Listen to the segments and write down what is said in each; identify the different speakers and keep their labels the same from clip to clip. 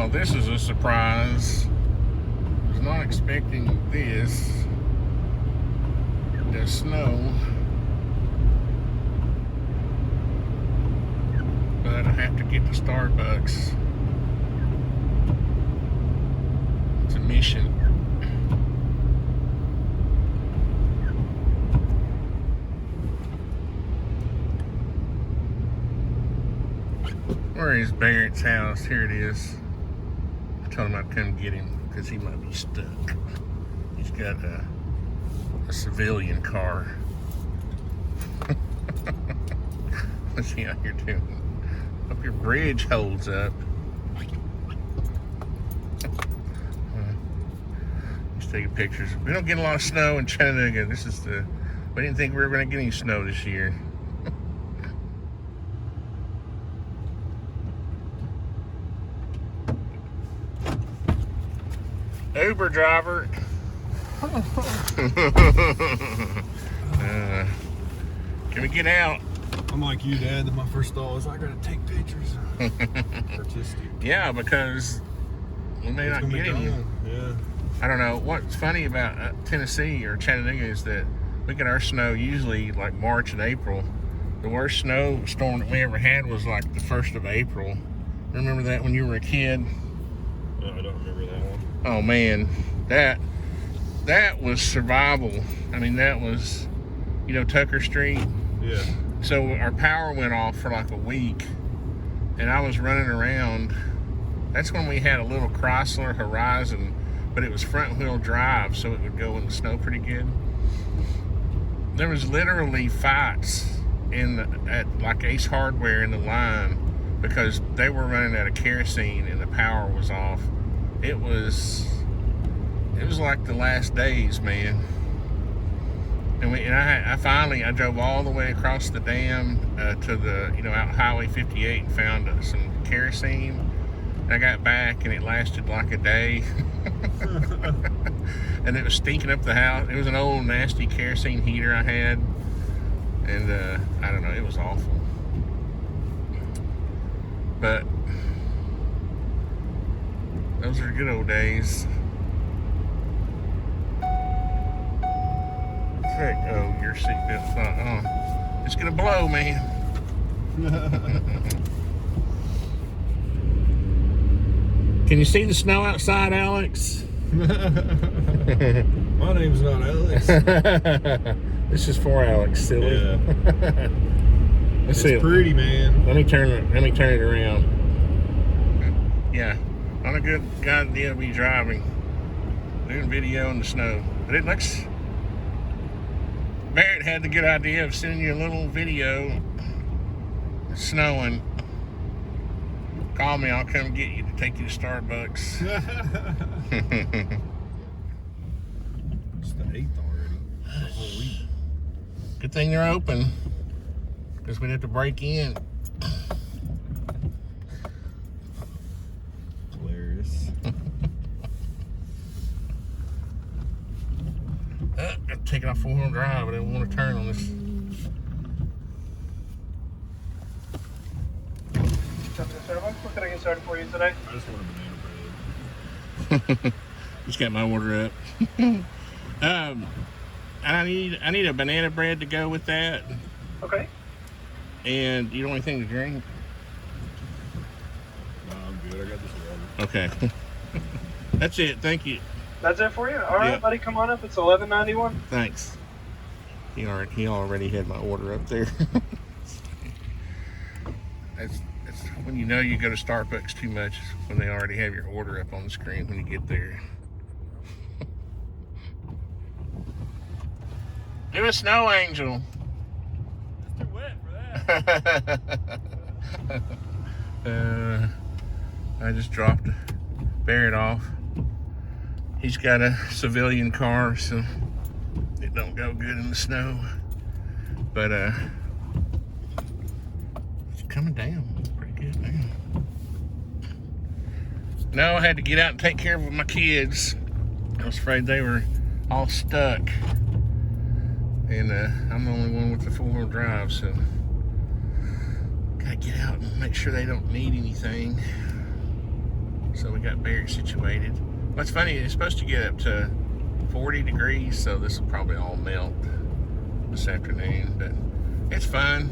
Speaker 1: Well, this is a surprise. I was not expecting this. The snow. But I have to get to Starbucks. It's a mission. Where is Barrett's house? Here it is. I told him I'd come get him because he might be stuck. He's got a civilian car. What's he out here doing? Hope your bridge holds up. He's taking pictures. We don't get a lot of snow in Chattanooga. We didn't think we were going to get any snow this year. Uber driver. Can we get out?
Speaker 2: I'm like you, Dad. My first thought was I gotta take pictures. Artistic.
Speaker 1: Yeah, because we may not get any.
Speaker 2: Yeah.
Speaker 1: I don't know. What's funny about Tennessee or Chattanooga is that we get our snow usually like March and April. The worst snowstorm that we ever had was like the 1st of April. Remember that when you were a kid?
Speaker 2: No, I don't remember that one.
Speaker 1: Oh man, that was survival. I mean, that was, Tucker Street.
Speaker 2: Yeah.
Speaker 1: So our power went off for like a week, and I was running around. That's when we had a little Chrysler Horizon, but it was front wheel drive, so it would go in the snow pretty good. There was literally fights at like Ace Hardware in the line because they were running out of kerosene and the power was off. It was like the last days, man. And I drove all the way across the dam to the out Highway 58 and found some kerosene. And I got back and it lasted like a day. And it was stinking up the house. It was an old nasty kerosene heater I had, and I don't know, it was awful. But those are good old days. Heck, oh, your seatbelt's not on. It's gonna blow, man. Can you see the snow outside, Alex?
Speaker 2: My name's not Alex.
Speaker 1: This is for Alex, silly.
Speaker 2: Yeah.
Speaker 1: Let's see.
Speaker 2: It's pretty, man.
Speaker 1: Let me turn it around. Yeah, not a good idea to be driving, doing video in the snow. But it looks. Barrett had the good idea of sending you a little video. It's snowing. Call me, I'll come get you to take you to Starbucks.
Speaker 2: It's the 8th already. It's a whole week.
Speaker 1: Good thing they're open, because we'd have to break in.
Speaker 2: Hilarious.
Speaker 1: Got to take it off 4-wheel drive. I didn't want to turn on this.
Speaker 3: What can I get started for you today?
Speaker 2: I just want a banana bread.
Speaker 1: Just got my order up. I need a banana bread to go with that.
Speaker 3: Okay.
Speaker 1: And you don't want anything to drink?
Speaker 2: No, I'm good. I got this water.
Speaker 1: Okay. That's it. Thank you.
Speaker 3: That's it for you? All right,
Speaker 1: Yep.
Speaker 3: buddy, come on up. It's $11.91.
Speaker 1: Thanks. He already had my order up there. That's when you know you go to Starbucks too much, when they already have your order up on the screen when you get there. Do a snow angel.
Speaker 2: It's too wet for that.
Speaker 1: I just dropped Barrett off. He's got a civilian car, so it don't go good in the snow. But it's coming down pretty good now. No, I had to get out and take care of my kids. I was afraid they were all stuck. And I'm the only one with the 4-wheel drive, so gotta get out and make sure they don't need anything. So we got barracks situated. What's funny, it's supposed to get up to 40 degrees, so this will probably all melt this afternoon, but it's fun.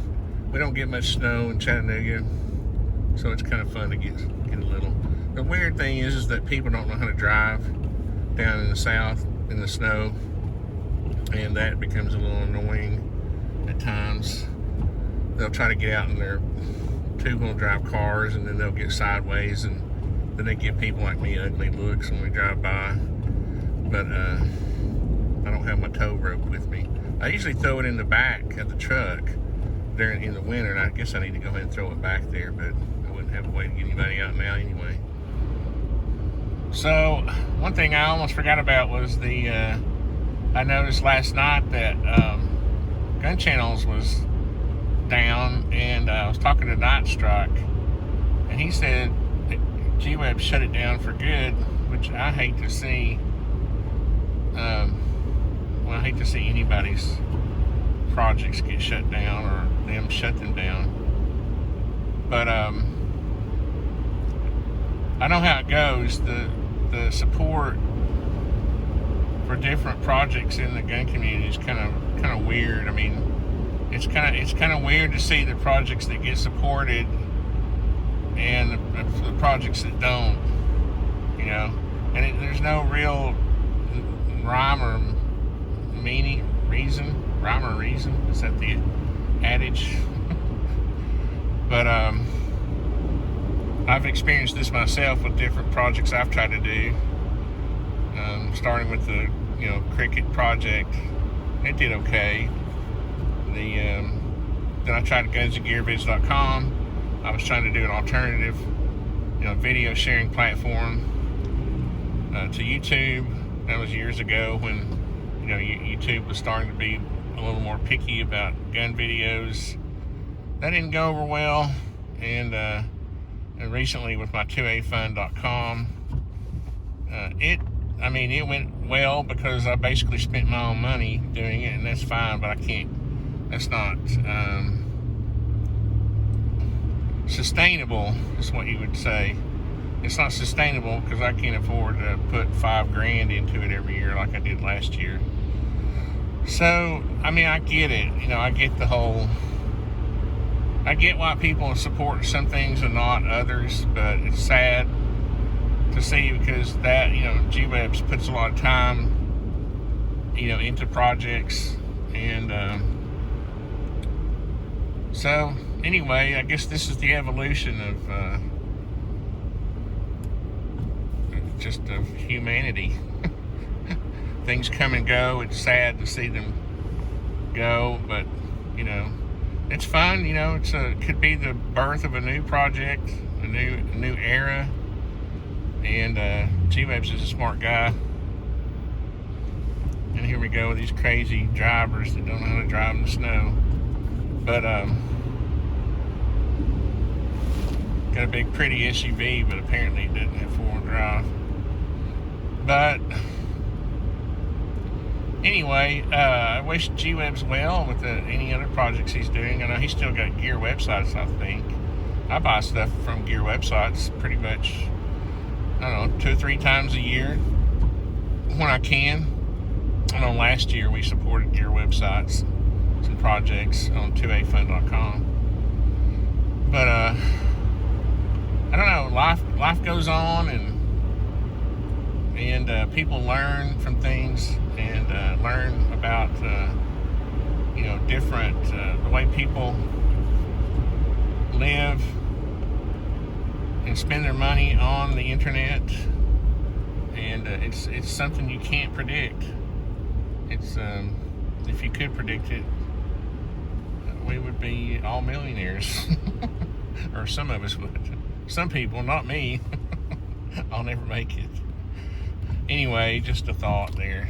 Speaker 1: We don't get much snow in Chattanooga, so it's kind of fun to get a little. The weird thing is that people don't know how to drive down in the south in the snow, and that becomes a little annoying at times. They'll try to get out in their two-wheel drive cars, and then they'll get sideways, and then they give people like me ugly looks when we drive by. But I don't have my tow rope with me. I usually throw it in the back of the truck in the winter, and I guess I need to go ahead and throw it back there, but I wouldn't have a way to get anybody out now anyway. So one thing I almost forgot about was I noticed last night that Gun Channels was down, and I was talking to Night Strike, and he said that gwebs shut it down for good, which I hate to see. Well, I hate to see anybody's projects get shut down or them shut them down. But I know how it goes. The support for different projects in the gun community is kind of weird. I mean, it's kind of weird to see the projects that get supported and the projects that don't. You know, and there's no real rhyme or reason. Is that the adage? But I've experienced this myself with different projects I've tried to do. Starting with the cricket project, it did okay. Then I tried gunsandgearvids.com. I was trying to do an alternative, video sharing platform to YouTube. That was years ago when YouTube was starting to be a little more picky about gun videos. That didn't go over well, and recently with my 2afund.com, it went well because I basically spent my own money doing it, and that's fine, but that's not sustainable, is what you would say. It's not sustainable because I can't afford to put $5,000 into it every year like I did last year. So, I get it. I get why people support some things and not others, but it's sad to see because that, gwebs puts a lot of time, into projects. And so, anyway, I guess this is the evolution of humanity. Things come and go. It's sad to see them go, but it's fun. It could be the birth of a new project, a new era. And gwebs is a smart guy. And here we go with these crazy drivers that don't know how to drive in the snow. But got a big pretty SUV, but apparently it doesn't have four-wheel drive. But anyway, I wish gwebs well with any other projects he's doing. I know he's still got gear websites, I think. I buy stuff from gear websites pretty much, 2 or 3 times a year when I can. I know last year we supported gear websites, some projects on 2afund.com. But I don't know, life goes on, and people learn from things, and learn about different the way people live and spend their money on the internet, and it's something you can't predict. It's if you could predict it, we would be all millionaires. Or some of us would. Some people, not me. I'll never make it. Anyway, just a thought there.